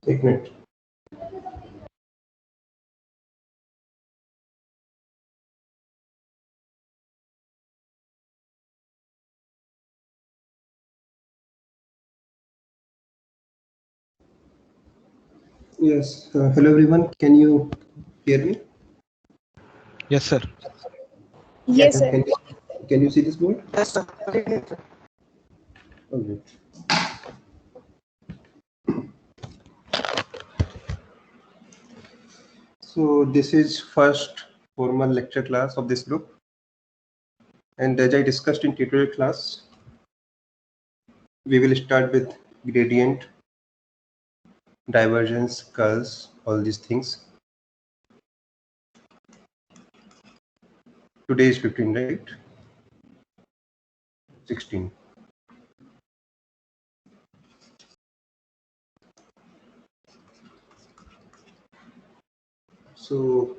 एक minute. Yes. Hello everyone. Can you hear me? Yes, sir. Yes, sir. Can you see this board? Yes, sir. Okay. So this is first formal lecture class of this group, and as I discussed in tutorial class, we will start with gradient, divergence, curls, all these things. Today is 15, right? 16. So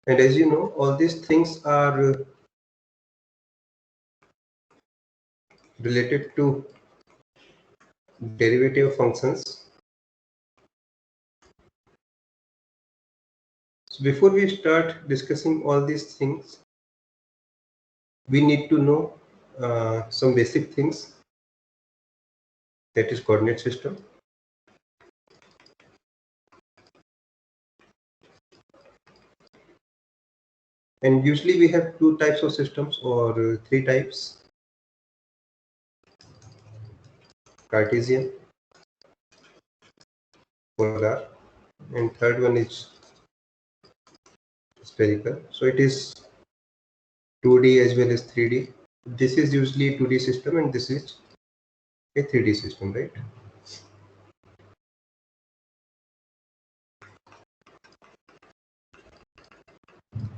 and as you know, all these things are related to derivative functions. So before we start discussing all these things, we need to know some basic things, that is coordinate system. And usually we have two types of systems or three types. Cartesian, polar, and third one is spherical. So it is 2D as well as 3D. This is usually 2D system and this is a 3D system, right?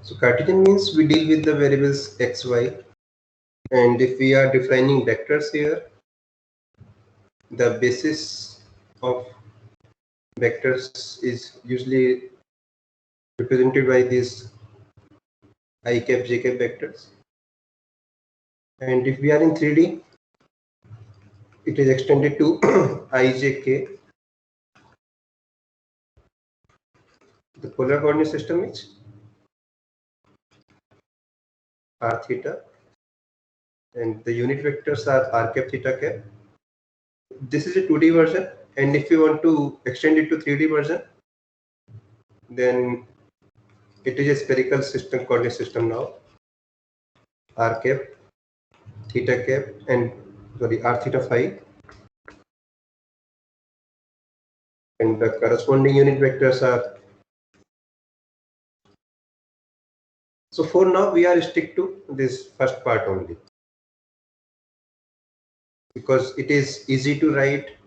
So Cartesian means we deal with the variables x, y, and if we are defining vectors here, the basis of vectors is usually represented by these I cap, j cap vectors. And if we are in 3D, it is extended to I, j, k. The polar coordinate system is r theta, and the unit vectors are r cap, theta cap. This is a 2D version, and if you want to extend it to 3D version, then it is a spherical system, coordinate system now. R cap, theta cap, and sorry, r theta phi, and the corresponding unit vectors are. So for now, we are stick to this first part only, because it is easy to write,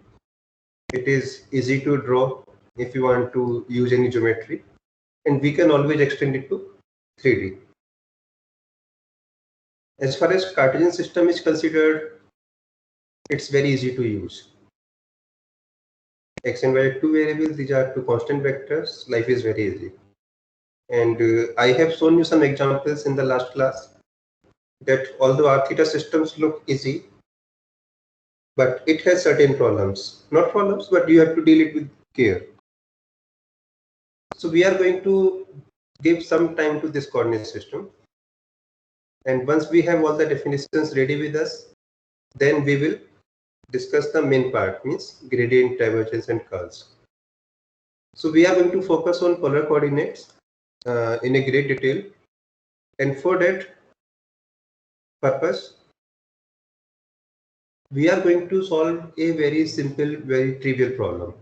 it is easy to draw if you want to use any geometry, and we can always extend it to 3D. As far as Cartesian system is considered, it's very easy to use. X and y are two variables, these are two constant vectors, life is very easy. And I have shown you some examples in the last class that although r theta systems look easy, but it has certain problems. Not problems, but you have to deal it with care. So we are going to give some time to this coordinate system. And once we have all the definitions ready with us, then we will discuss the main part, means gradient, divergence, and curls. So we are going to focus on polar coordinates in a great detail. And for that purpose, we are going to solve a very simple, very trivial problem.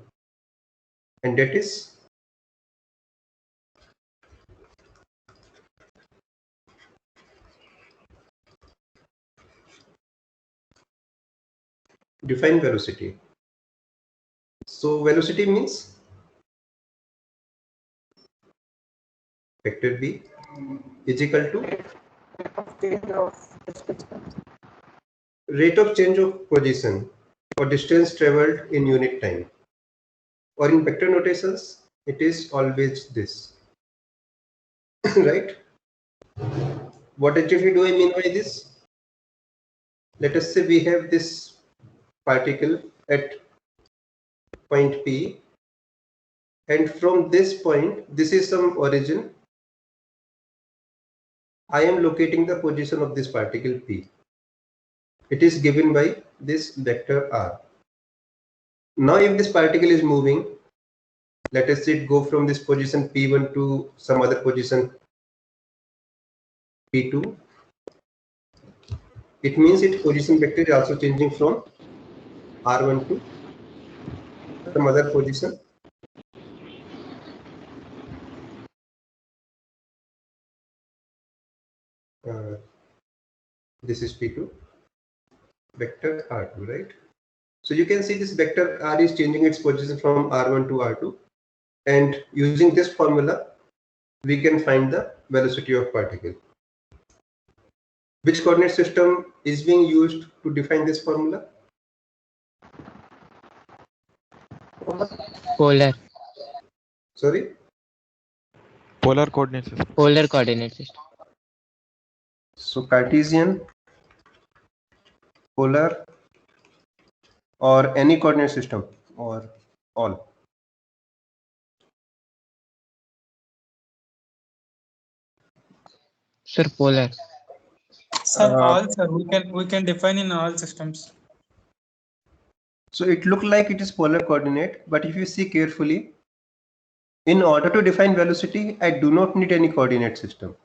And that is define velocity. So velocity means vector b is equal to rate of change of position or distance traveled in unit time. Or in vector notations, it is always this. right? What exactly do I mean by this? Let us say we have this particle at point P, and from this point, this is some origin. I am locating the position of this particle P. It is given by this vector R. Now if this particle is moving, let us say it go from this position P1 to some other position P2. It means its position vector is also changing from R1 to some other position. This is P2, vector R2, right? So you can see this vector R is changing its position from R1 to R2, and using this formula, we can find the velocity of particle. Which coordinate system is being used to define this formula? Polar. Sorry? Polar coordinate system. Polar coordinate system. So Cartesian, polar, or any coordinate system, or all? Sir, polar. Sir, all, sir, we can define in all systems. So it looked like it is polar coordinate, but if you see carefully, in order to define velocity, I do not need any coordinate system.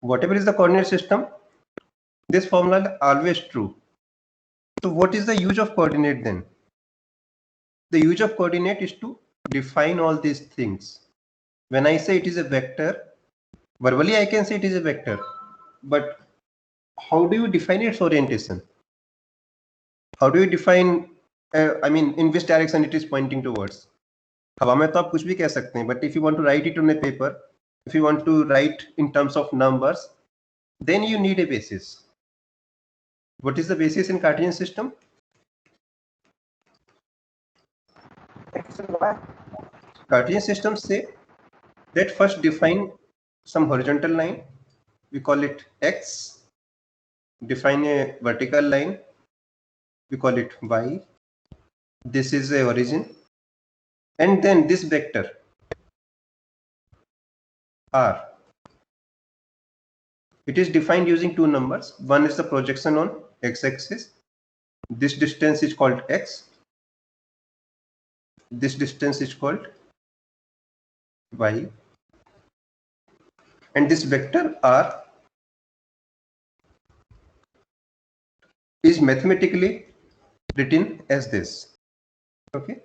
Whatever is the coordinate system, this formula is always true. So what is the use of coordinate then? The use of coordinate is to define all these things. When I say it is a vector, verbally I can say it is a vector, but how do you define its orientation? How do you define, I mean, in which direction it is pointing towards? हवा में तो आप कुछ भी कह सकते हैं, but if you want to write it on a paper, if you want to write in terms of numbers, then you need a basis. What is the basis in Cartesian system? Cartesian systems say that first define some horizontal line, we call it x, define a vertical line, we call it y, this is a origin, and then this vector r, it is defined using two numbers. One is the projection on x-axis, this distance is called x, this distance is called y, and this vector r is mathematically written as this. Okay,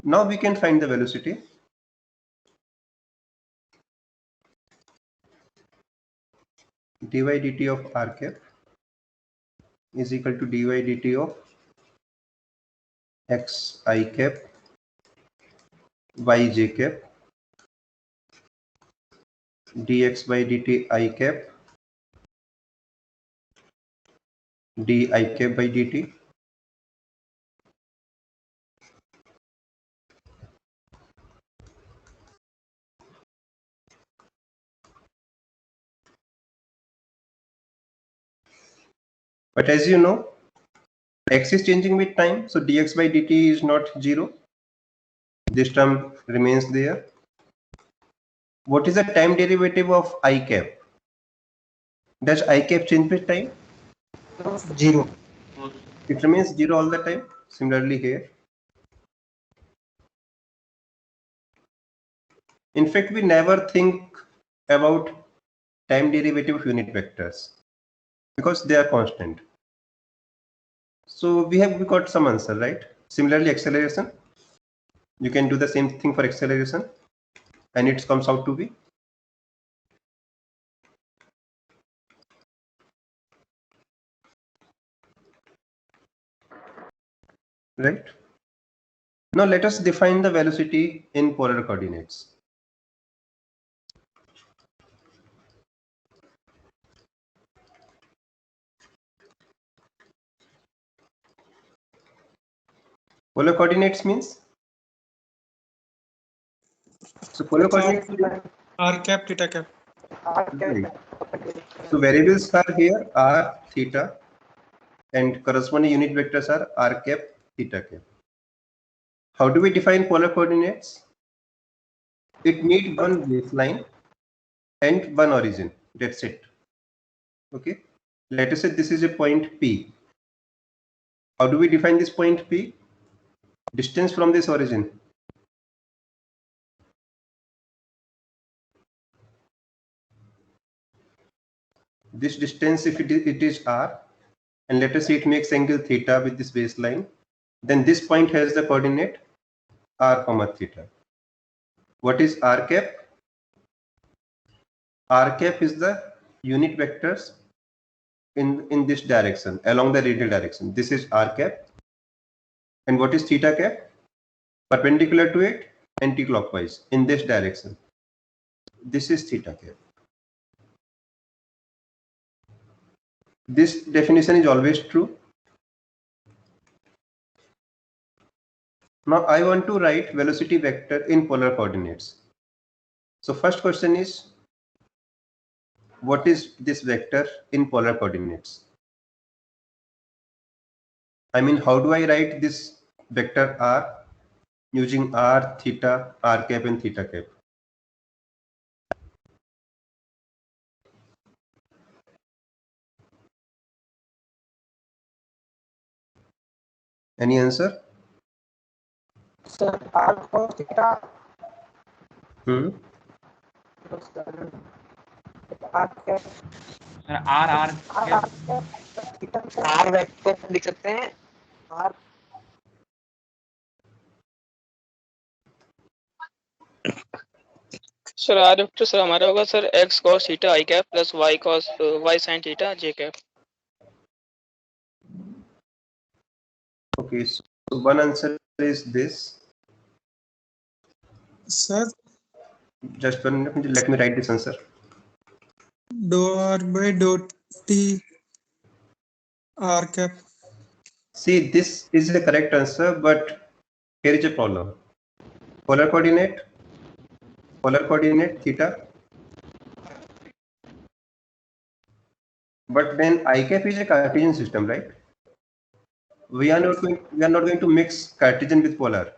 now we can find the velocity. Dy dt of r cap is equal to dy dt of x I cap y j cap dx by dt I cap d I cap by dt but as you know, x is changing with time, so dx by dt is not 0. This term remains there. What is the time derivative of I cap? Does I cap change with time? 0. It remains 0 all the time. Similarly here. In fact, we never think about time derivative of unit vectors because they are constant. So we got some answer, right? Similarly, acceleration, you can do the same thing for acceleration, and it comes out to be right. Now let us define the velocity in polar coordinates. Polar coordinates means, So polar coordinates. R cap, theta cap. Right. So variables are here r, theta, and corresponding unit vectors are r cap, theta cap. How do we define polar coordinates? It needs one baseline and one origin. That's it. Okay. Let us say this is a point P. How do we define this point P? Distance from this origin. This distance, if it is r, and let us say it makes angle theta with this baseline, then this point has the coordinate r comma theta. What is r cap? R cap is the unit vectors in this direction, along the radial direction. This is r cap. And what is theta cap? Perpendicular to it, anti-clockwise in this direction. This is theta cap. This definition is always true. Now I want to write velocity vector in polar coordinates. So first question is, what is this vector in polar coordinates? I mean, how do I write this vector r using r, theta, r cap and theta cap? Any answer? Sir, r cos theta. Hmm? R cap. R vector लिख सकते हैं r sir R vector sir हमारा होगा sir x cos theta I cap plus y sin theta J cap. Okay, so one answer is this. Sir, Just one minute, let me write this answer. dou r by dou t r cap. See, this is the correct answer, but here is a problem. Polar coordinate theta. But then I cap is a Cartesian system, right? We are not going to mix Cartesian with polar.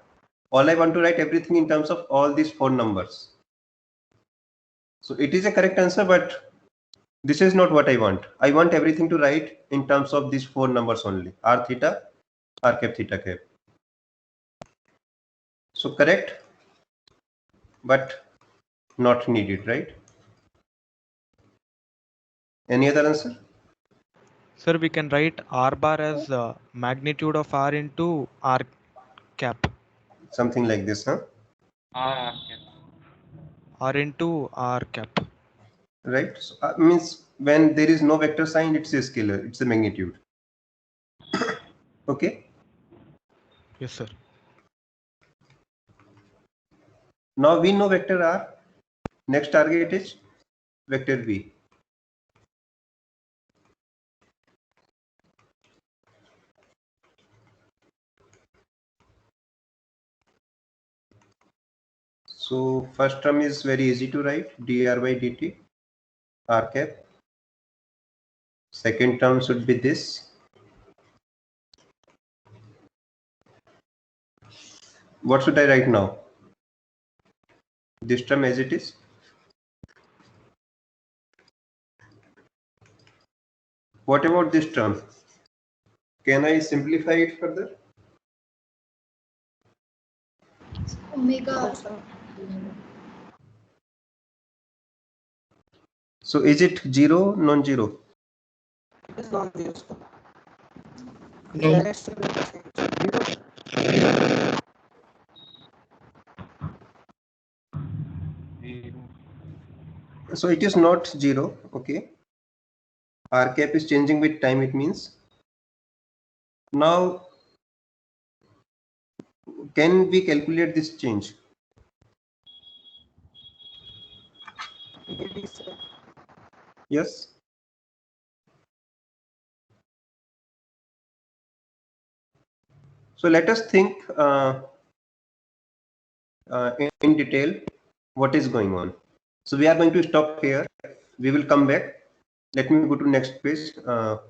All I want to write everything in terms of all these four numbers. So it is a correct answer, but this is not what I want. I want everything to write in terms of these four numbers only: r theta, r cap, theta cap. So correct, but not needed, right? Any other answer? Sir, we can write r bar as magnitude of r into r cap. Something like this, huh? R into r cap. Right. So, means when there is no vector sign, it's a scalar. It's a magnitude. Okay. Yes, sir. Now we know vector r. Next target is vector v. So first term is very easy to write, dr by dt, r cap. Second term should be this. What should I write now? This term as it is. What about this term? Can I simplify it further? Omega. So is it zero, non-zero? it is non-zero. No. So it is not zero. Okay. R cap is changing with time, it means. Now, can we calculate this change? Yes. So let us think in detail. what is going on. So we are going to stop here. We will come back. Let me go to next page for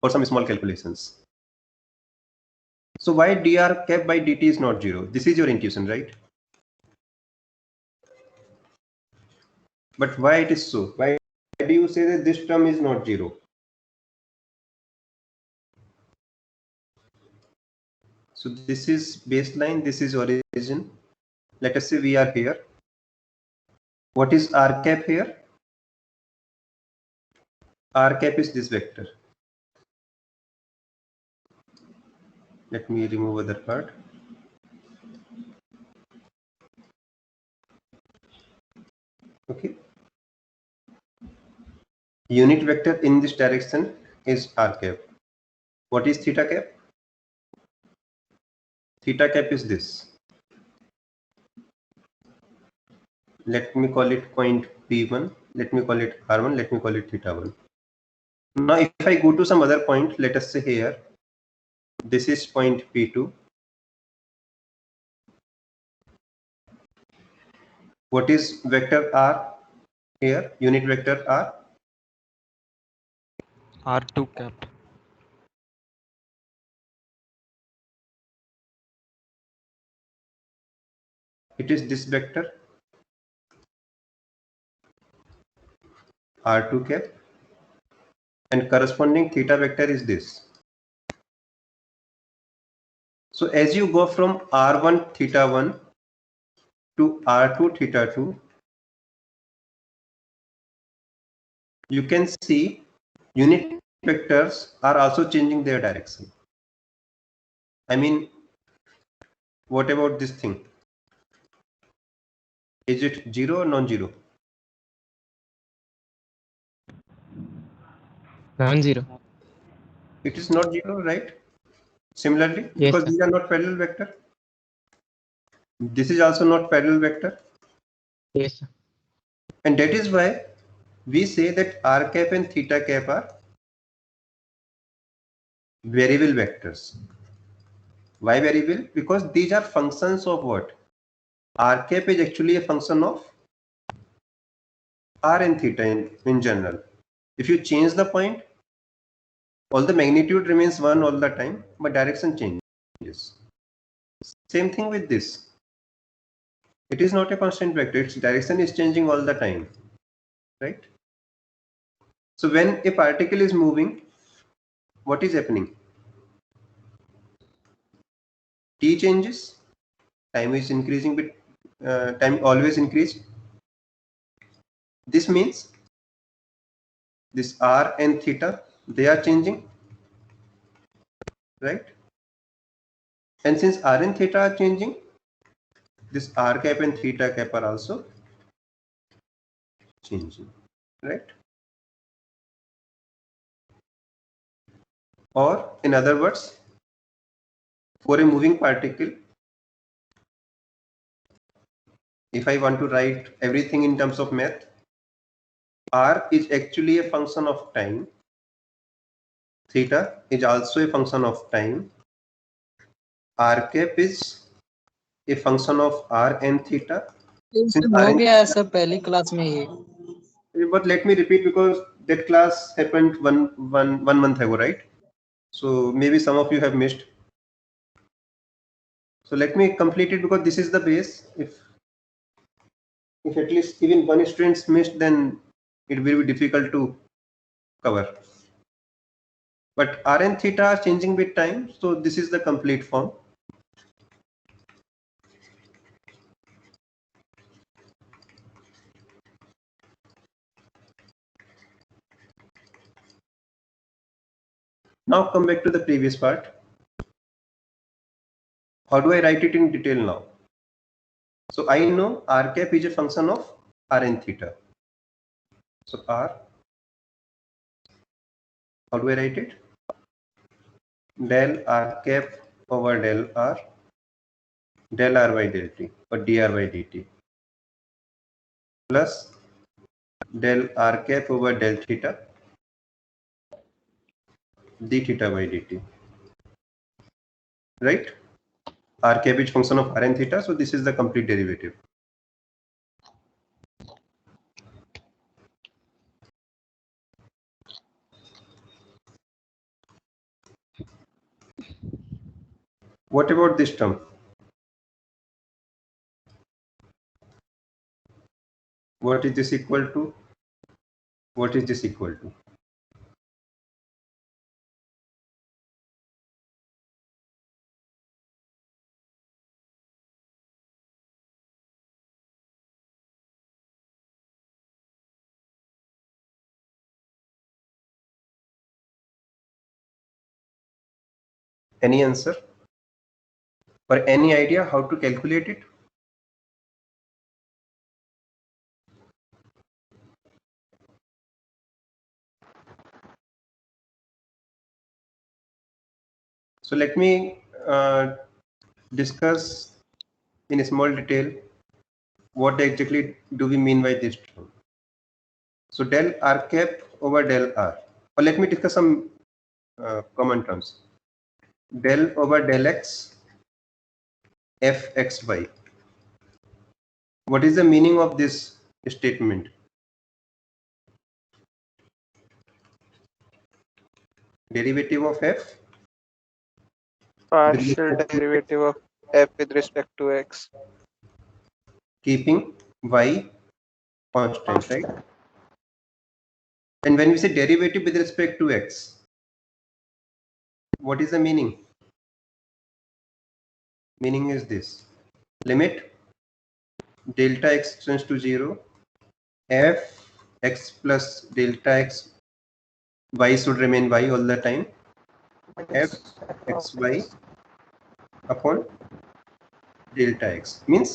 some small calculations. So why dr cap by dt is not 0? This is your intuition, right? But why it is so? Why do you say that this term is not 0? So this is baseline, this is origin. Let us say we are here. What is r cap here? R cap is this vector. Let me remove other part. Okay. Unit vector in this direction is r cap. What is theta cap? Theta cap is this. Let me call it point P1. Let me call it R1. Let me call it theta 1. Now, if I go to some other point, let us say here, this is point P2. What is vector R here? Unit vector R? R2 cap. It is this vector R2 cap, and corresponding theta vector is this. So as you go from R1 theta 1 to R2 theta 2, you can see unit vectors are also changing their direction. I mean, what about this thing? Is it 0 or non-zero? Non-zero. It is not 0, right? Similarly, Yes, because sir. these are not parallel vector. This is also not parallel vector. Yes, sir. And that is why we say that r cap and theta cap are variable vectors. Why variable? Because these are functions of what? R cap is actually a function of r and theta in general. If you change the point, all the magnitude remains 1 all the time, but direction changes. Same thing with this. It is not a constant vector, its direction is changing all the time, right? So when a particle is moving, what is happening? T changes, time is increasing, but time always increase. This means this r and theta, they are changing, right? And since r and theta are changing, this r cap and theta cap are also changing, right? Or in other words, for a moving particle, if I want to write everything in terms of math, r is actually a function of time, theta is also a function of time, r cap is a function of r and theta. Since r हो and गया है sir पहली class में ये but let me repeat because that class happened one month ago, right? So maybe some of you have missed. So let me complete it because this is the base. If at least even one student's missed, then it will be difficult to cover. But r and theta are changing with time, so this is the complete form. Now come back to the previous part. How do I write it in detail now? So I know r cap is a function of r and theta. So r, how do I write it? Del r cap over del r by del t or dr by dt plus del r cap over del theta d theta by dt, right? R cap is function of r and theta, so this is the complete derivative. What about this term? What is this equal to? What is this equal to? Any answer? Or any idea how to calculate it? So let me discuss in a small detail what exactly do we mean by this term. So del r cap over del r. Or let me discuss some common terms. Del over del x f x y. What is the meaning of this statement? Derivative of f Partial derivative of f with respect to x. keeping y constant, right? And when we say derivative with respect to x, what is the meaning? Meaning is this: limit delta x tends to 0, f x plus delta x, y should remain y all the time, f x y upon delta x. Means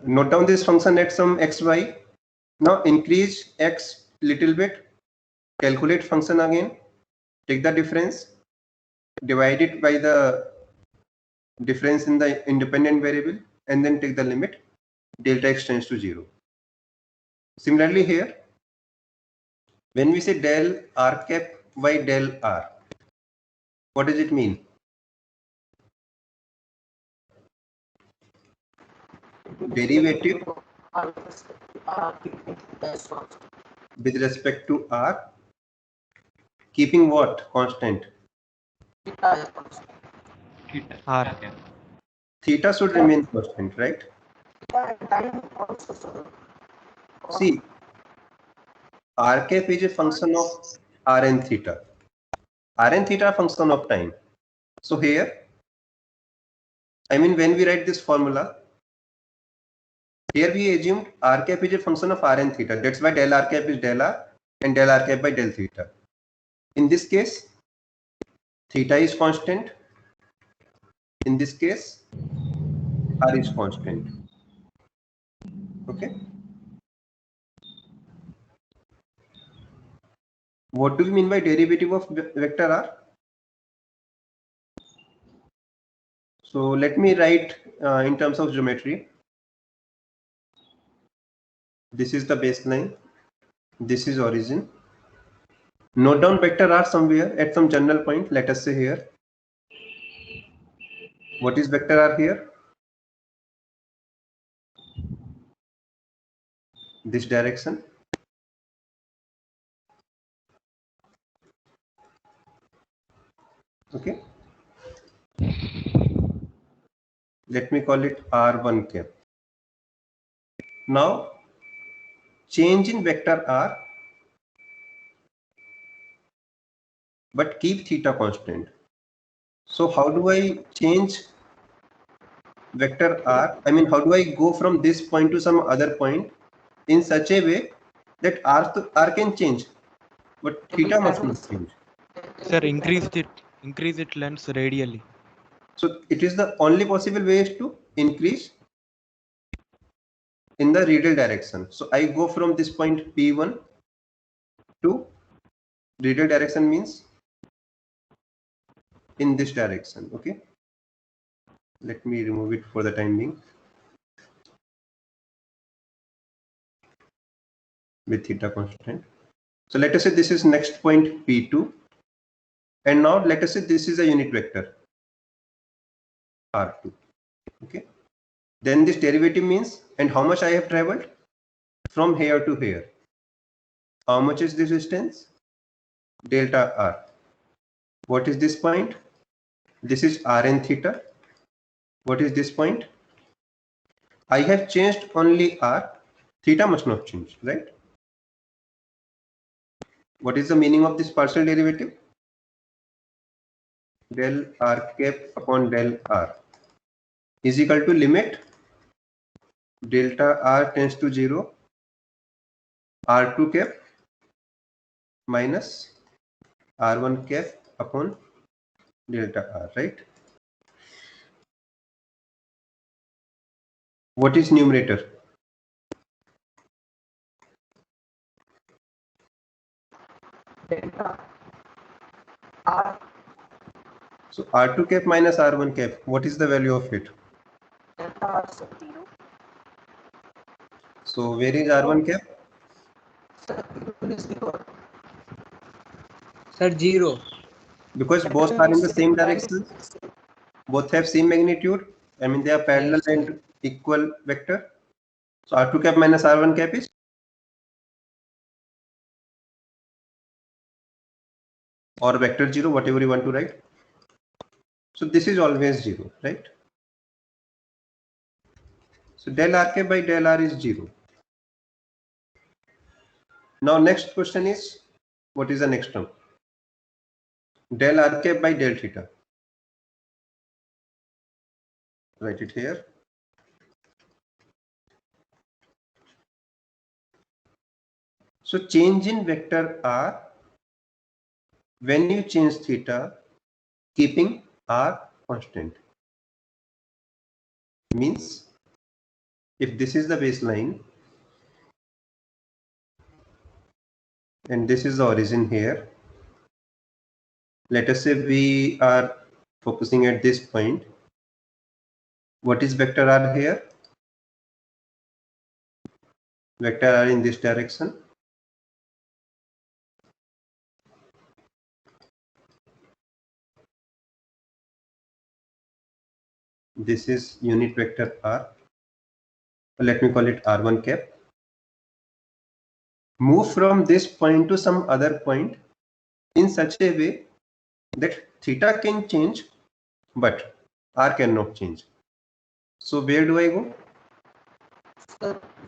note down this function at some xy. Now increase x little bit, calculate function again, take the difference, divide it by the difference in the independent variable, and then take the limit delta x tends to 0. Similarly here, when we say del r cap by del r, what does it mean? Derivative with respect to r, keeping what constant? R. Theta should remain constant, right? See, r cap is a function of r and theta. R and theta are function of time. So here, I mean, when we write this formula, here we assumed r cap is a function of r and theta. That's why del r cap is del r and del r cap by del theta. In this case, theta is constant. In this case, r is constant. Okay. What do we mean by derivative of vector r? So let me write in terms of geometry. This is the baseline. This is origin. Note down vector r somewhere at some general point. Let us say here. What is vector r here? This direction. Okay. Let me call it r1 cap. Now change in vector r, but keep theta constant. So how do I change vector r? I mean, how do I go from this point to some other point in such a way that r can change, but theta must not change? Sir, increase its length radially. So it is the only possible way is to increase in the radial direction. So I go from this point P1 to radial direction, means in this direction. Okay. Let me remove it for the time being with theta constant. So let us say this is next point P2, and now let us say this is a unit vector R2. Okay. Then this derivative means, and how much I have traveled from here to here. How much is this distance? Delta R. What is this point? This is Rn theta. What is this point? I have changed only R. Theta must not change, right? What is the meaning of this partial derivative? Del R cap upon del R is equal to limit delta R tends to 0 R2 cap minus R1 cap upon delta R, right? What is numerator? Delta R So R2 cap minus R1 cap, what is the value of it? delta R So where is R1 cap? Sir, 0. Because both are in the same direction, both have same magnitude. I mean they are parallel Yes, and equal vector. So R2 cap minus R1 cap is or vector 0, whatever you want to write. So this is always 0, right? So del R cap by del R is 0. Now next question is, what is the next term? Del R cap by del theta. Write it here. So change in vector R when you change theta, keeping R constant. Means if this is the baseline and this is the origin here, let us say we are focusing at this point. What is vector R here? Vector R in this direction. This is unit vector R. Let me call it R1 cap. Move from this point to some other point in such a way that theta can change, but R cannot change. So where do I go?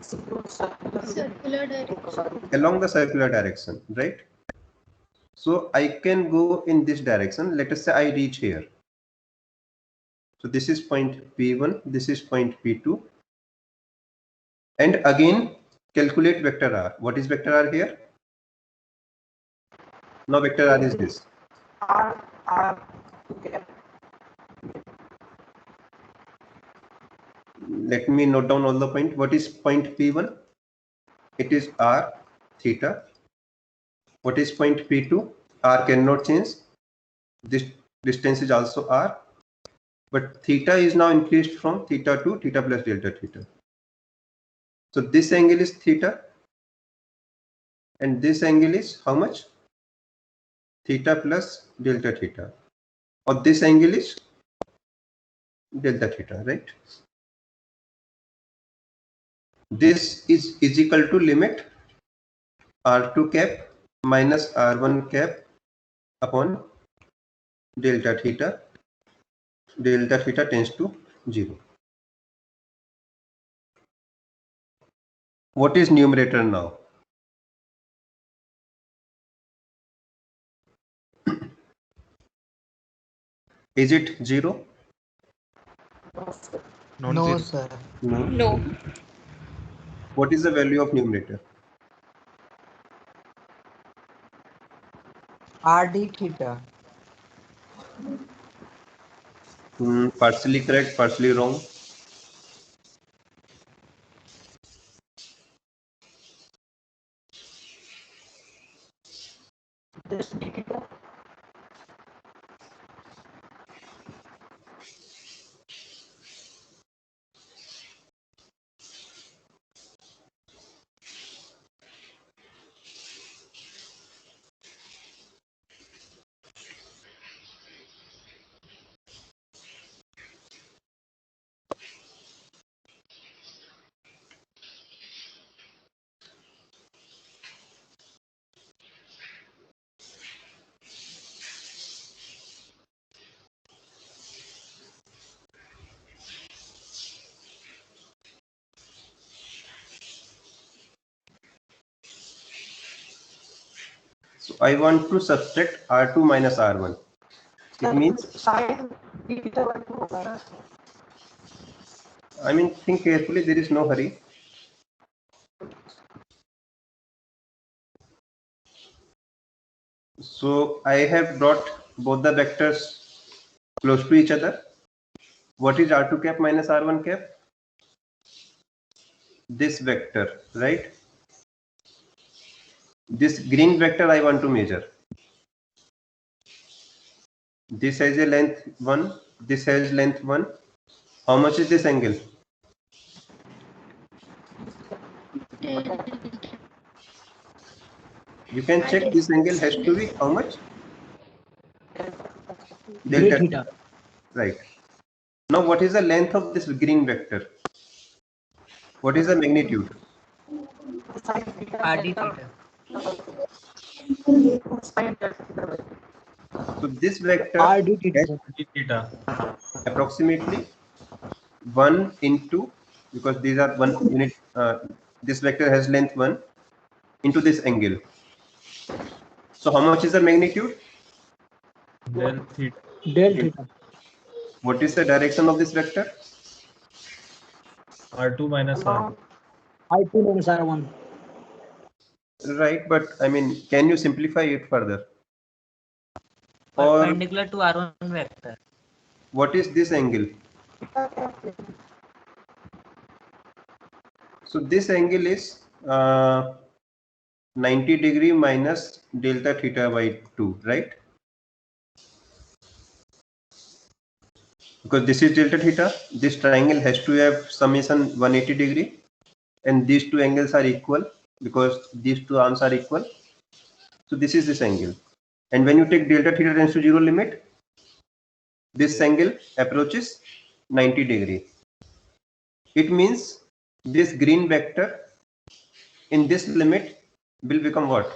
Circular direction. Along the circular direction, right? So I can go in this direction. Let us say I reach here. So this is point P1, this is point P2. And again, calculate vector R. What is vector R here? Now vector R is this. R Let me note down all the point. What is point P1? It is R theta. What is point P2? R cannot change. This distance is also R. But theta is now increased from theta to theta plus delta theta. So this angle is theta. And this angle is how much? Theta plus delta theta. Or this angle is delta theta, right? This is equal to limit R2 cap minus R1 cap upon delta theta. Delta theta tends to 0. What is numerator now? Is it 0? No, Non-zero. sir. No. No. What is the value of numerator? RD theta. Partially correct, partially wrong. I want to subtract R2 minus R1. It means, sine theta by 2 होगा ना I mean, think carefully, there is no hurry. So I have brought both the vectors close to each other. What is R2 cap minus R1 cap? This vector, right? This green vector I want to measure. This has a length 1, this has length 1. How much is this angle? You can check, this angle has to be how much? Delta theta. Right. Now what is the length of this green vector? What is the magnitude? RD theta. So this vector RD has approximately 1 into, because these are 1 unit, this vector has length 1 into this angle. So how much is the magnitude? Del theta. Del theta. What is the direction of this vector? R2 minus R1. I2 minus R1. Right, but I mean, can you simplify it further? Or Perpendicular to R1 vector. what is this angle? So this angle is 90 degree minus delta theta by 2, right? Because this is delta theta, this triangle has to have summation 180 degree, and these two angles are equal because these two arms are equal. So this is this angle, and when you take delta theta tends to 0 limit, this angle approaches 90 degree. It means this green vector in this limit will become what?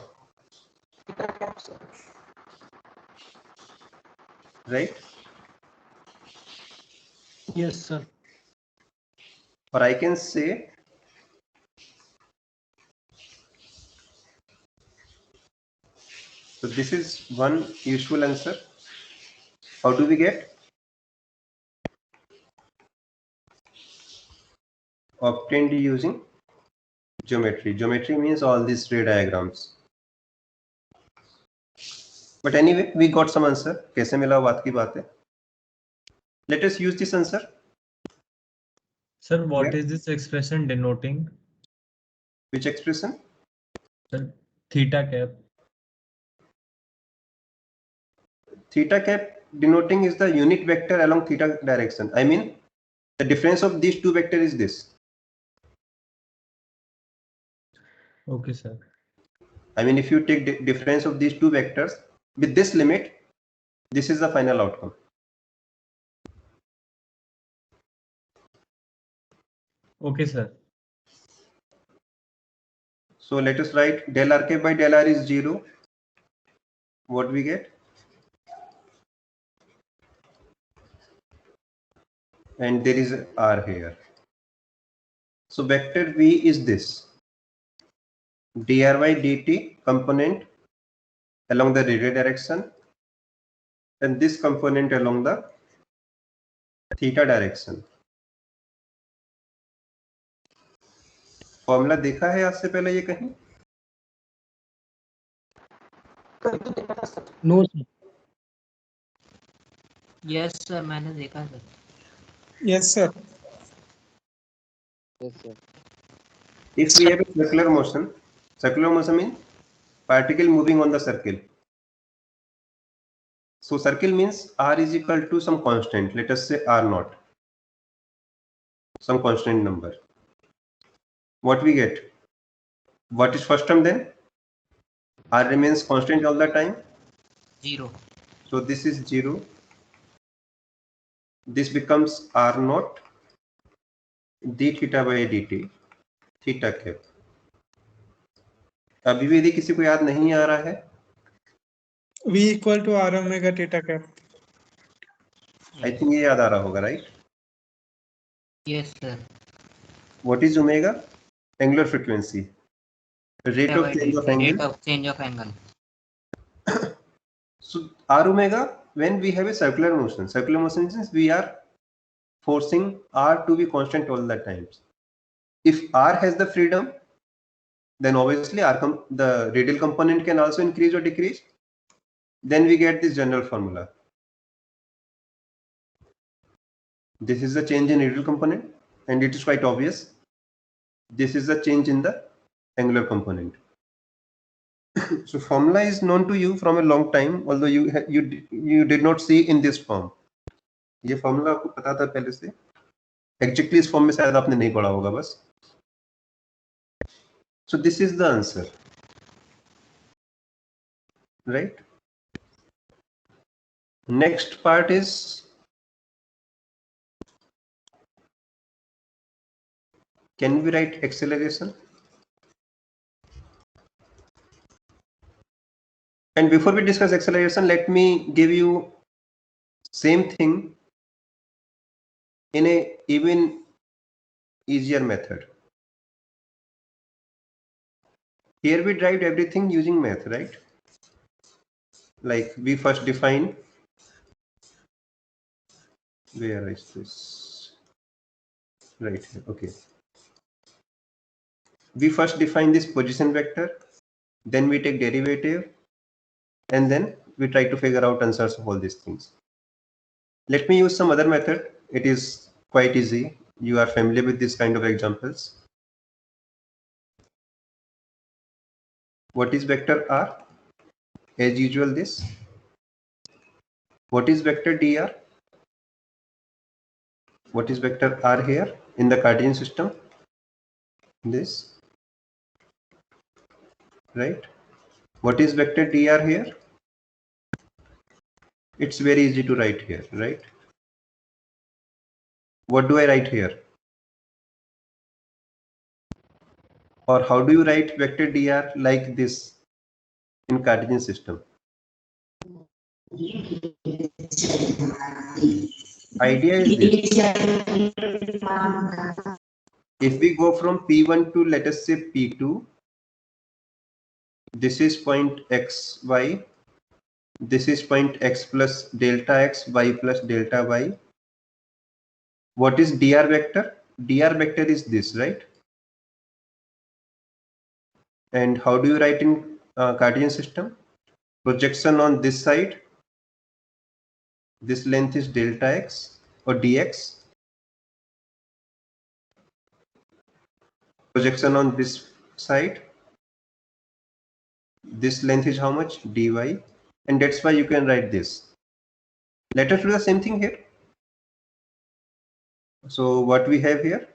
Right? Yes, sir. Or I can say so. This is one useful answer. How do we get? Obtained using geometry. Geometry means all these ray diagrams. But anyway, we got some answer. कैसे मिला बात की बात है. Let us use this answer. Sir, what Yeah. is this expression denoting? Which expression? Sir, theta cap. Theta cap denoting is the unit vector along theta direction. I mean, the difference of these two vectors is this. Okay, sir. I mean, if you take the difference of these two vectors with this limit, this is the final outcome. Okay, sir. So let us write del r cap by del r is 0. What we get? And there is r here. So vector v is this. dr by dt component along the radial direction, and this component along the theta direction. Formula देखा है आज से पहले ये कहीं? No, sir. Yes sir, मैंने देखा sir. Yes, sir. If we have a circular motion means particle moving on the circle. So circle means r is equal to some constant. Let us say r naught, some constant number. What we get? What is first term then? R remains constant all the time. 0. So this is 0. This becomes r naught d theta by dt, theta cap. अभी भी यदि किसी को याद नहीं आ रहा है, V equal to R omega theta cap. I think ये याद आ रहा होगा, right? Yes sir. What is omega? Angular frequency. Rate of change of angle. Rate of change of angle. So R omega, when we have a circular motion means we are forcing R to be constant all the times. If R has the freedom, then obviously the radial component can also increase or decrease. Then we get this general formula. This is the change in radial component, and it is quite obvious. This is the change in the angular component. So formula is known to you from a long time, although you did not see in this form. ये formula आपको पता था पहले से. Exactly इस form में शायद आपने नहीं पढ़ा होगा बस. So this is the answer, right? Next part is, can we write acceleration? And before we discuss acceleration, let me give you same thing in a even easier method. Here we derived everything using math, right? Like we first define, where is this? Right here, okay. We first define this position vector, then we take derivative, and then we try to figure out answers of all these things. Let me use some other method. It is quite easy. You are familiar with this kind of examples. What is vector R? As usual, this. What is vector dr? What is vector R here in the Cartesian system? This, right? What is vector dr here? It's very easy to write here, right? What do I write here? Or how do you write vector dr like this in Cartesian system? Idea is this. If we go from P1 to, let us say, P2, this is point xy, this is point x plus delta x, y plus delta y. What is dr vector? Dr vector is this, right? And how do you write in Cartesian system? Projection on this side, this length is delta x or dx. Projection on this side, this length is how much? dy, and that's why you can write this. Let us do the same thing here. So what we have here,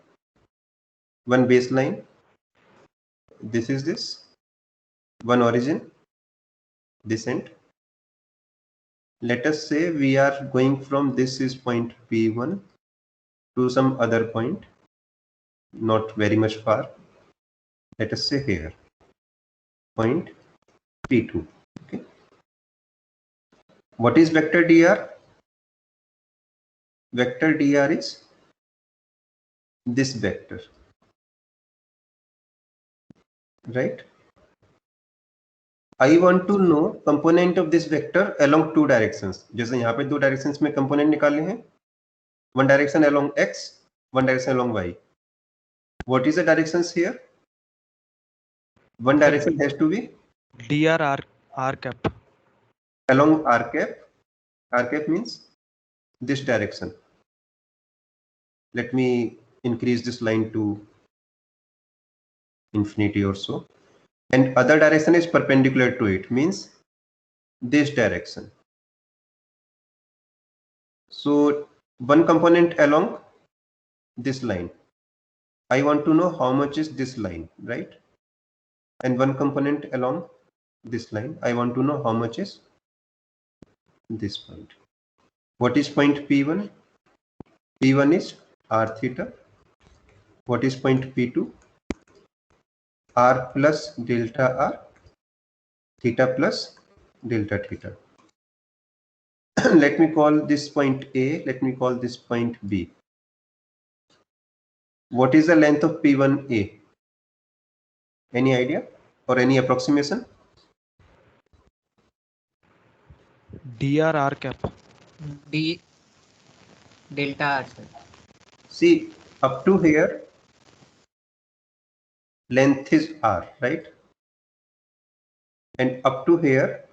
one baseline, this is this, one origin, descent. Let us say we are going from, this is point P1 to some other point, not very much far. Let us say here, point P2. Okay. What is vector dr? Vector dr is this vector, right? I want to know component of this vector along two directions. जैसे यहाँ पे दो directions में component निकाले हैं, one direction along x, one direction along y. What is the directions here? One direction has to be dr r cap. Along r cap. R cap means this direction. Let me increase this line to infinity or so. And other direction is perpendicular to it, means this direction. So one component along this line. I want to know how much is this line, right? And one component along this line. I want to know how much is this point. What is point P1? P1 is r theta. What is point P2? R plus delta r, theta plus delta theta. Let me call this point A, let me call this point B. What is the length of P1A? Any idea or any approximation? dr r cap. D delta R, sir. See, up to here length is r, right? And up to here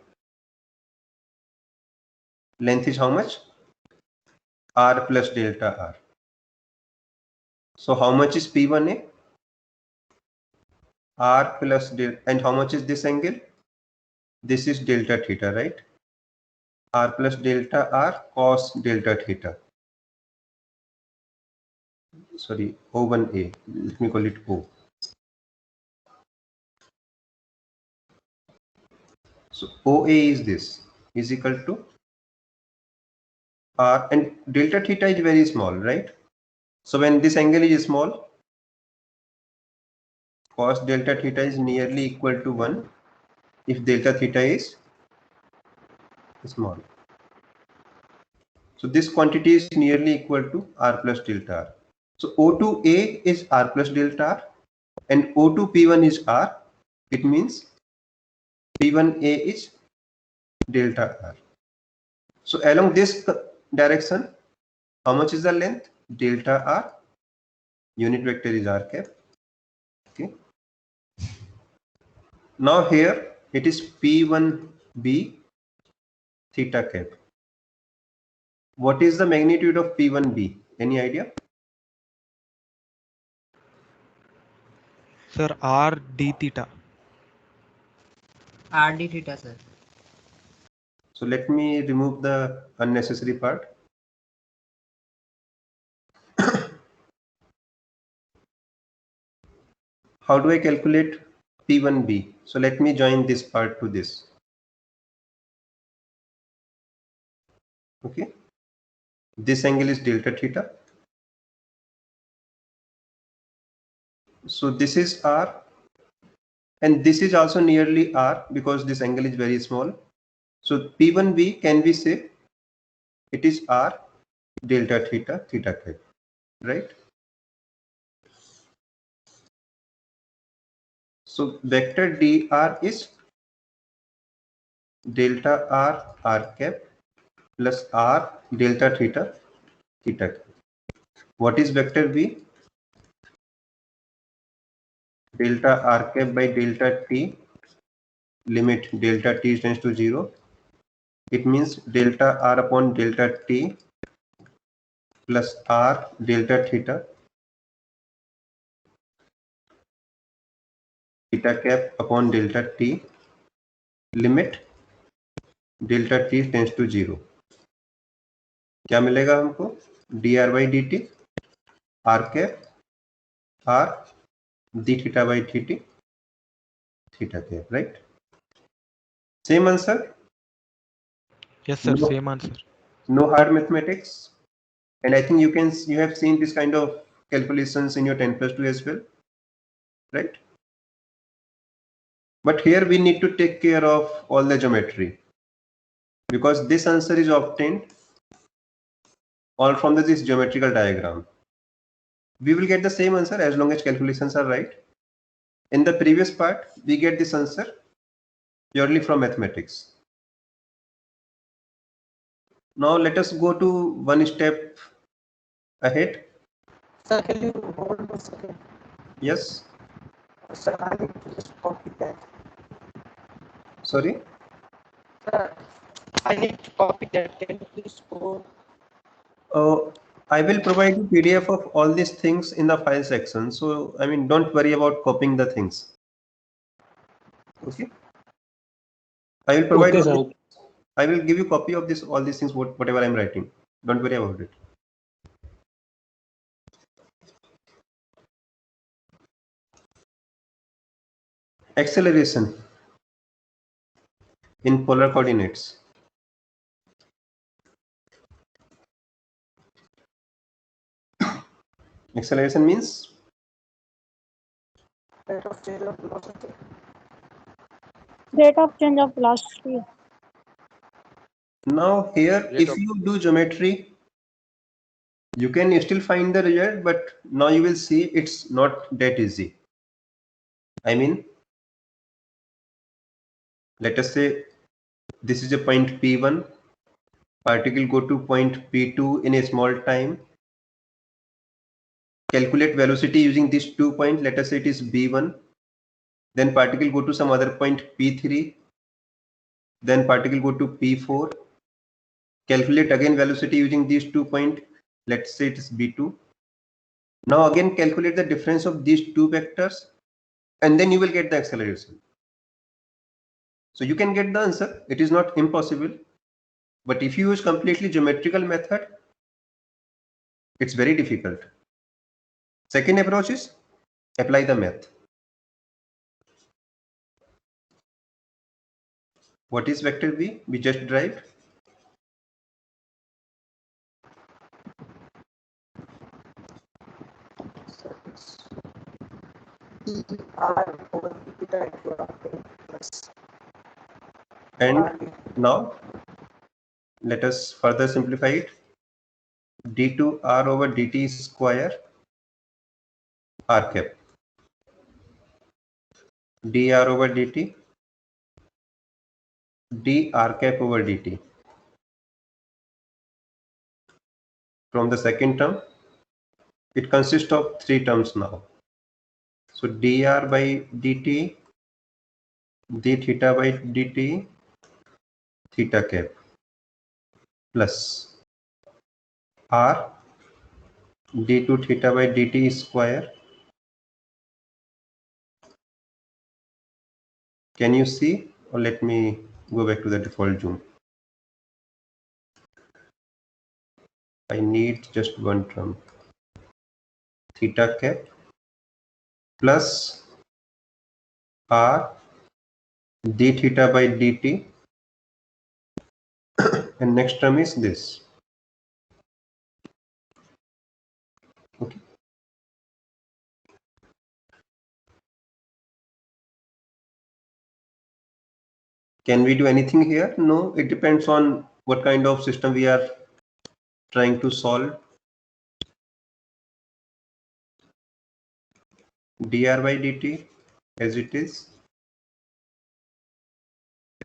length is how much? R plus delta r. So how much is P1A? R plus delta, and how much is this angle? This is delta theta, right? R plus delta r cos delta theta. Sorry, O1A. Let me call it O. So OA is this, is equal to R, and delta theta is very small, right? So when this angle is small, cos delta theta is nearly equal to 1 if delta theta is small. So this quantity is nearly equal to R plus delta R. So O2A is R plus delta R and O2P1 is R. It means P1A is delta R. So along this direction, how much is the length? Delta R. Unit vector is R cap. Okay. Now here it is P1B theta cap. What is the magnitude of P1B? Any idea? Sir, r d theta. R d theta, sir. So let me remove the unnecessary part. How do I calculate P1B? So let me join this part to this. Okay. This angle is delta theta. So this is R and this is also nearly R because this angle is very small. So P1B, can we say it is R delta theta theta cap, right? So vector dr is delta r r cap plus r delta theta theta cap. What is vector v? Delta r cap by delta t, limit delta t tends to 0. It means delta r upon delta t plus r delta theta theta cap upon delta t, limit delta t tends to 0. क्या मिलेगा हमको? dr by dt r cap r d theta by dt theta cap, right? Same answer? Yes, sir. No. Same answer. No hard mathematics, and I think you have seen this kind of calculations in your 10+2 as well, right? But here we need to take care of all the geometry because this answer is obtained all from this geometrical diagram. We will get the same answer as long as calculations are right. In the previous part, we get this answer purely from mathematics. Now let us go to one step ahead. Sir, can you hold a second? Yes. Sir, I need to just copy that. Sorry. Sir, I need to copy that. Can you please go? I will provide you PDF of all these things in the file section. So, I mean, don't worry about copying the things. Okay. I will provide. Okay, sir. I will give you copy of this, all these things, whatever I'm writing. Don't worry about it. Acceleration in polar coordinates. Acceleration means Rate of change of velocity. Rate of change of velocity. now here if you do geometry, you can still find the result, but now you will see it's not that easy. I mean, let us say This is a point P1. Particle go to point P2 in a small time. Calculate velocity using these 2 points. Let us say it is B1. Then particle go to some other point P3. Then particle go to P4. Calculate again velocity using these 2 points. Let's say it is B2. Now again calculate the difference of these two vectors, and then you will get the acceleration. So you can get the answer. It is not impossible. But if you use completely geometrical method, it's very difficult. Second approach is apply the math. What is vector V? We just derived. And now let us further simplify it. d2r over dt square r cap. dr over dt dr cap over dt. From the second term, it consists of 3 terms now. So dr by dt, d theta by dt, theta cap, plus r d2 theta by dt square. Can you see, or let me go back to the default zoom? I need just one term, theta cap plus r d theta by dt, and next term is this. Okay. Can we do anything here? No, it depends on what kind of system we are trying to solve. dr by dt as it is.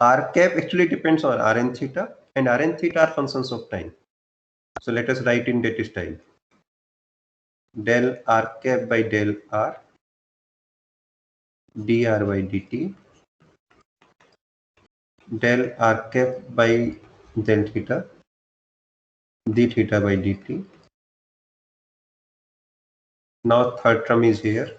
R cap actually depends on Rn theta, and Rn theta are functions of time. So let us write in that style. Del R cap by del R dr by dt, del R cap by del theta d theta by dt. Now third term is here.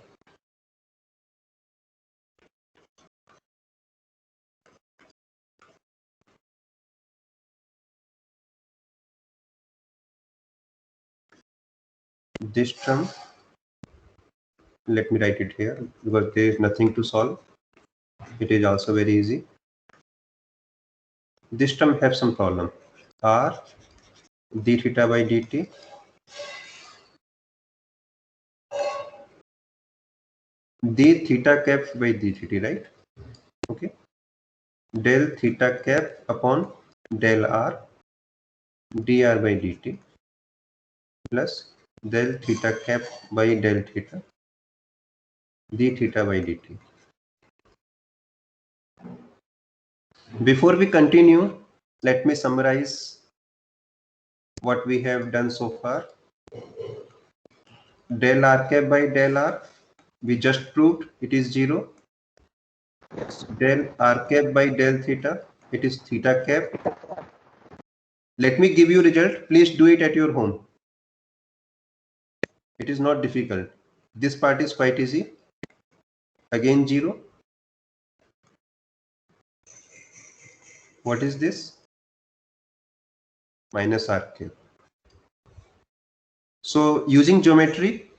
This term, let me write it here because there is nothing to solve. It is also very easy. This term have some problem. R d theta by dt d theta cap by d theta, right? Okay. Del theta cap upon del r dr by dt plus del theta cap by del theta d theta by dt. Before we continue, let me summarize what we have done so far. Del r cap by del r, we just proved it is 0. Del r cap by del theta, it is theta cap. Let me give you result. Please do it at your home. It is not difficult. This part is quite easy. Again 0. What is this? Minus r cap. So using geometry,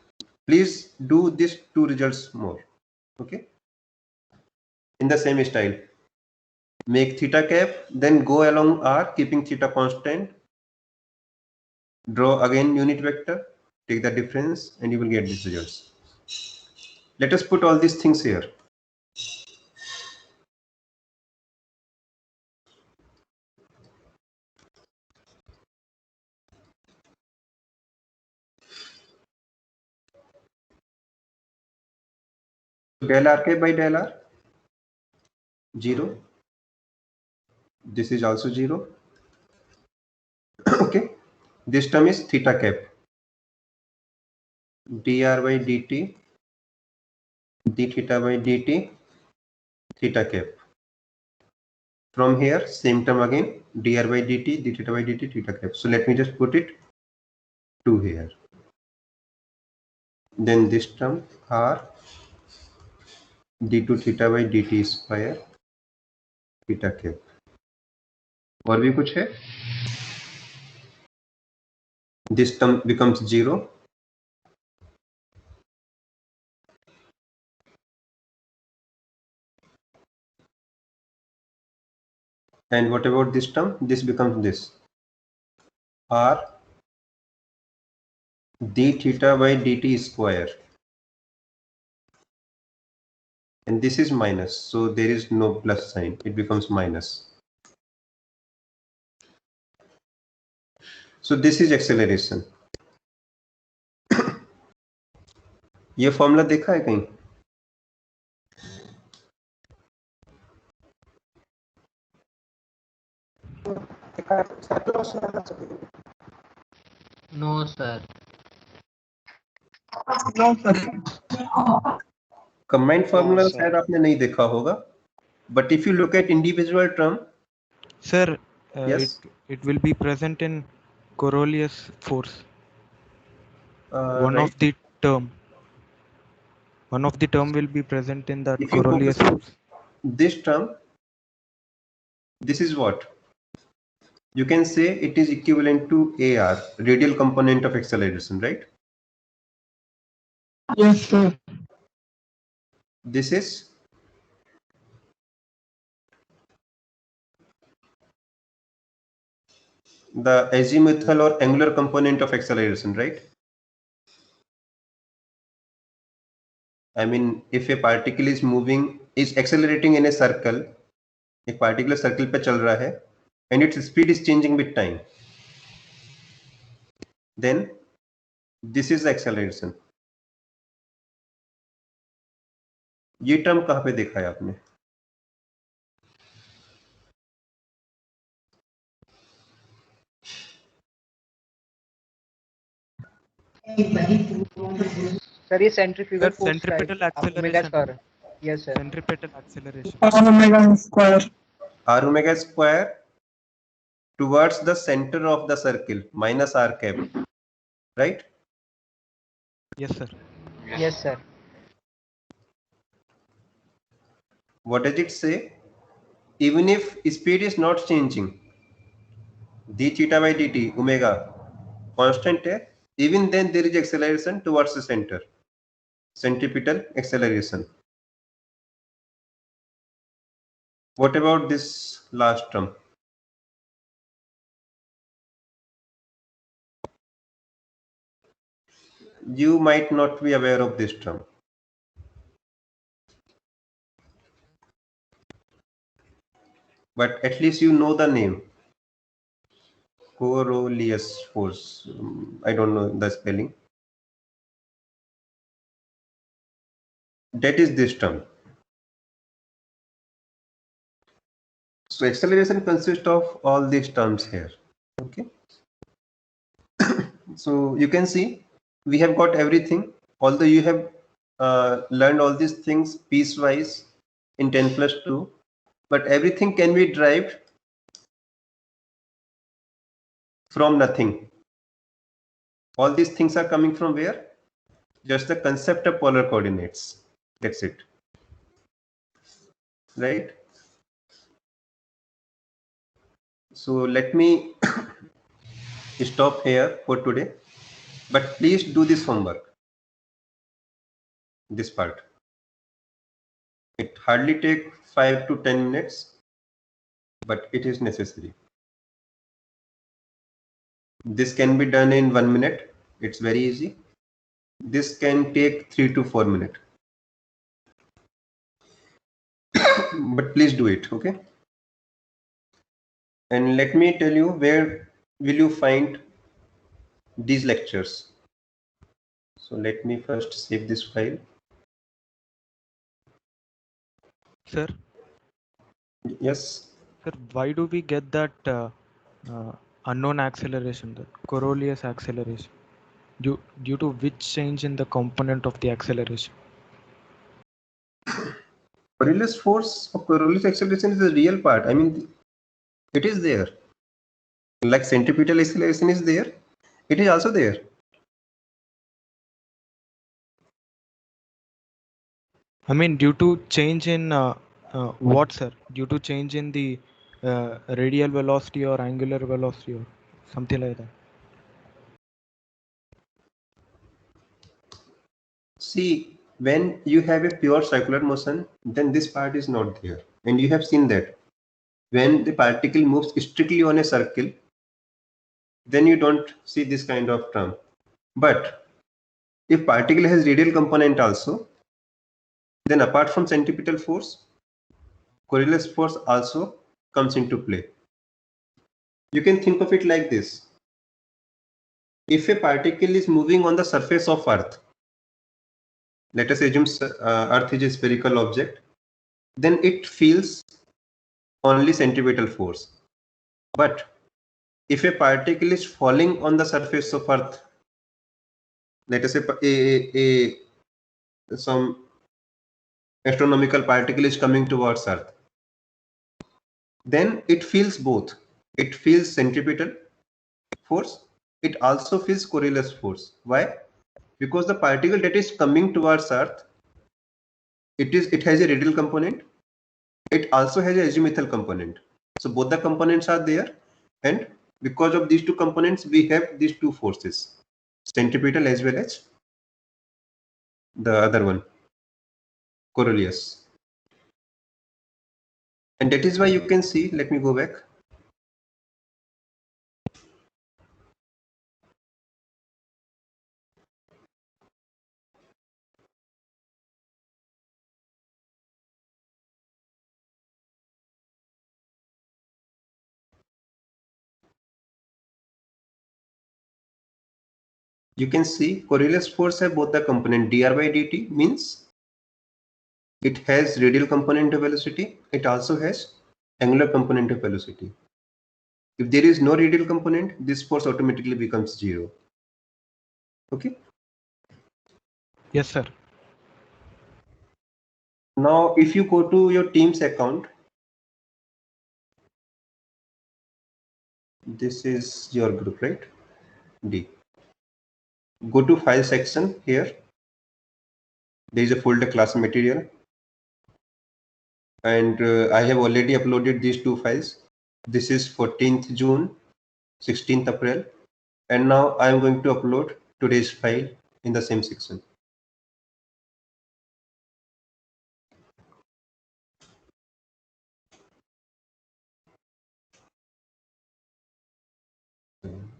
please do these two results more. Okay. In the same style. Make theta cap, then go along r, keeping theta constant. Draw again unit vector, take the difference, and you will get these results. Let us put all these things here. Del r cap by del r, 0. This is also 0. Okay. This term is theta cap. dr by dt, d theta by dt, theta cap. From here, same term again, dr by dt, d theta by dt, theta cap. So let me just put it 2 here. Then this term r d2 theta by dt square theta cap. और भी कुछ है? This term becomes 0. And what about this term? This becomes this. R d theta by dt square. And this is minus. So there is no plus sign. It becomes minus. So this is acceleration. ये formula देखा है कहीं? No, sir. Combined formula sir. शायद आपने नहीं देखा होगा. But if you look at individual term, Sir, yes, it will be present in Coriolis force. One right. of the term will be present in that If you Coriolis focus on force. this term, this is what? You can say it is equivalent to AR, radial component of acceleration, right? Yes, sir. This is the azimuthal or angular component of acceleration, right? I mean, if a particle is accelerating in a circle, एक particular circle पे चल रहा है, and its speed is changing with time, then this is the acceleration. ये term कहाँ पे देखा है आपने? Sir, ये centrifugal Sir, force centripetal का है, omega acceleration. square. Yes, sir. Centripetal acceleration. Omega square. R omega square towards the center of the circle minus r cap, right? Yes, sir. Yes, sir. What does it say? Even if speed is not changing, d theta by dt omega constant है, even then there is acceleration towards the center, centripetal acceleration. What about this last term? You might not be aware of this term. But at least you know the name. Coriolis force. I don't know the spelling. That is this term. So acceleration consists of all these terms here. Okay. So you can see we have got everything. Although you have learned all these things piecewise in 10+2, but everything can be derived from nothing. All these things are coming from where? Just the concept of polar coordinates. That's it. Right? So let me stop here for today. But please do this homework. This part. It hardly takes 5 to 10 minutes, but it is necessary. This can be done in 1 minute. It's very easy. This can take 3 to 4 minutes. But please do it, okay? And let me tell you, where will you find these lectures? So let me first save this file. Sir, Yes. Sir, why do we get that unknown acceleration, the Coriolis acceleration? Due to which change in the component of the acceleration? Coriolis force or Coriolis acceleration is the real part. I mean, it is there. Like centripetal acceleration is there, it is also there. I mean, due to change in what, sir? Due to change in the radial velocity or angular velocity or something like that. See, when you have a pure circular motion, then this part is not there. And you have seen that when the particle moves strictly on a circle, then you don't see this kind of term. But if particle has radial component also, then apart from centripetal force, Coriolis force also comes into play. You can think of it like this. If a particle is moving on the surface of Earth, let us assume Earth is a spherical object, then it feels only centripetal force. But if a particle is falling on the surface of Earth, let us say some astronomical particle is coming towards Earth, then it feels both. It feels centripetal force. It also feels Coriolis force. Why? Because the particle that is coming towards Earth, it has a radial component. It also has a azimuthal component. So both the components are there, and because of these two components, we have these two forces, centripetal as well as the other one, Coriolis. And that is why you can see, let me go back. You can see Coriolis force have both the component dr by dt, means it has radial component of velocity. It also has angular component of velocity. If there is no radial component, this force automatically becomes 0. Okay. Yes, sir. Now, if you go to your Teams account, this is your group, right? D. Go to file section here. There is a folder class material. And I have already uploaded these two files. This is 14th June, 16th April. And now I am going to upload today's file in the same section.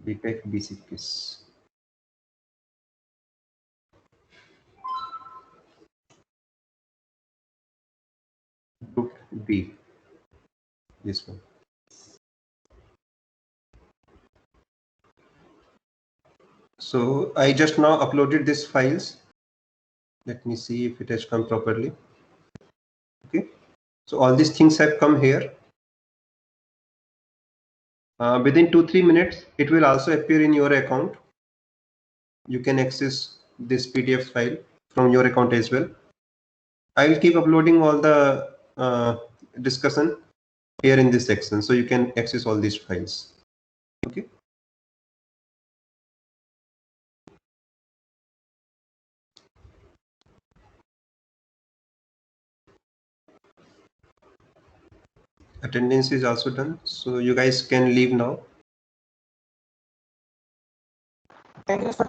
BTech BCPs. Group B, this one. So I just now uploaded these files. Let me see if it has come properly. Okay, so all these things have come here. Within 2-3 minutes, it will also appear in your account. You can access this PDF file from your account as well. I will keep uploading all the discussion here in this section, so you can access all these files. Okay. Attendance is also done, so you guys can leave now. Thank you, sir.